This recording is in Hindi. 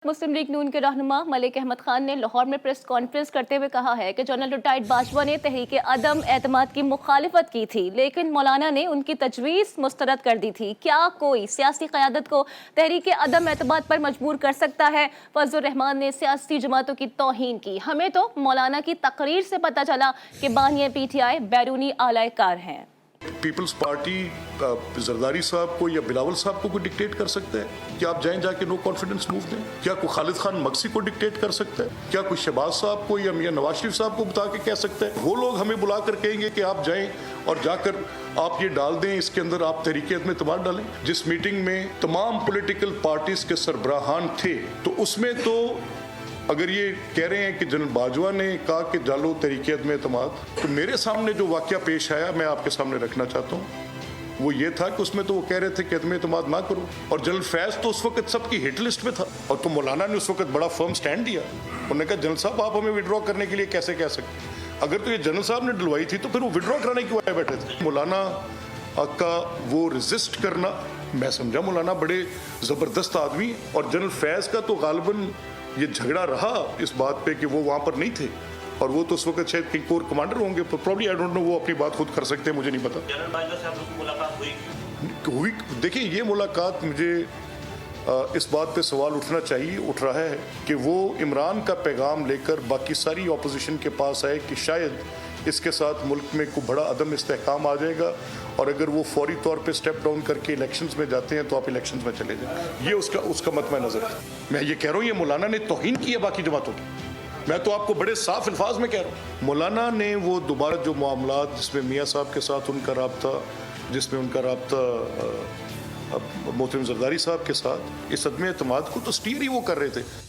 मुस्लिम लीग नून के रहनुमा मलिक अहमद खान ने लाहौर में प्रेस कॉन्फ्रेंस करते हुए कहा है कि जनरल रिटायर्ड बाजवा ने तहरीक अदम एतमाद की मुखालिफत की थी, लेकिन मौलाना ने उनकी तजवीज़ मुस्तरद कर दी थी। क्या कोई सियासी क़यादत को तहरीक अदम एतमाद पर मजबूर कर सकता है? फजलुर रहमान ने सियासी जमातों की तौहीन की। हमें तो मौलाना की तकरीर से पता चला कि बानी PTI बैरूनी आलाकार हैं। पीपल्स पार्टी जरदारी साहब को या बिलावल साहब को कोई डिक्टेट कर सकता है कि आप जाएं जाके नो कॉन्फिडेंस मूव दें? क्या कोई खालिद खान मक्सी को डिक्टेट कर सकता है? क्या कोई शहबाज साहब को या मियां नवाज शरीफ साहब को बता के कह सकता है? वो लोग हमें बुला कर कहेंगे कि आप जाएं और जाकर आप ये डाल दें, इसके अंदर आप तहरीक में एतमाद डालें। जिस मीटिंग में तमाम पॉलिटिकल पार्टीज के सरबराहान थे, तो उसमें तो अगर ये कह रहे हैं कि जनरल बाजवा ने कहा कि डालो तहरीक में एतमाद, तो मेरे सामने जो वाकया पेश आया मैं आपके सामने रखना चाहता हूँ। वो ये था कि उसमें तो वो कह रहे थे कि अदम एतमाद ना करो, और जनरल फैज तो उस वक्त सबकी हिट लिस्ट में था, और तो मौलाना ने उस वक्त बड़ा फर्म स्टैंड दिया। उन्होंने कहा जनरल साहब आप हमें विड्रॉ करने के लिए कैसे कह सकते? अगर तो ये जनरल साहब ने डलवाई थी तो फिर वो विड्रॉ कराने क्यों आए बैठे थे? मौलाना का वो रेजिस्ट करना, मैं समझा मौलाना बड़े ज़बरदस्त आदमी, और जनरल फैज का तो गालिबन ये झगड़ा रहा इस बात पे कि वो वहाँ पर नहीं थे, और वो तो उस वक्त शायद कहीं कोर कमांडर होंगे, प्रॉब्ली आई डोंट नो, वो अपनी बात खुद कर सकते हैं, मुझे नहीं पता। जनरल बाजवा से आप लोगों की मुलाकात हुई? देखिए ये मुलाकात मुझे इस बात पे सवाल उठ रहा है कि वो इमरान का पैगाम लेकर बाकी सारी ऑपोजिशन के पास आए कि शायद इसके साथ मुल्क में कोई बड़ा अदम इस्तेहकाम आ जाएगा, और अगर वो फौरी तौर पे स्टेप डाउन करके इलेक्शंस में जाते हैं तो आप इलेक्शंस में चले जाएं। ये उसका मतमा नज़र है। मैं ये कह रहा हूँ ये मौलाना ने तौहीन की है बाकी जमातों की। मैं तो आपको बड़े साफ अल्फाज में कह रहा हूँ, मौलाना ने वो दोबारा जो मामलात जिसमें मियाँ साहब के साथ उनका राब्ता, जिसमें उनका राब्ता मोहतरम जरदारी साहब के साथ, इस अदम एतमाद को तो स्टीयर ही वो कर रहे थे।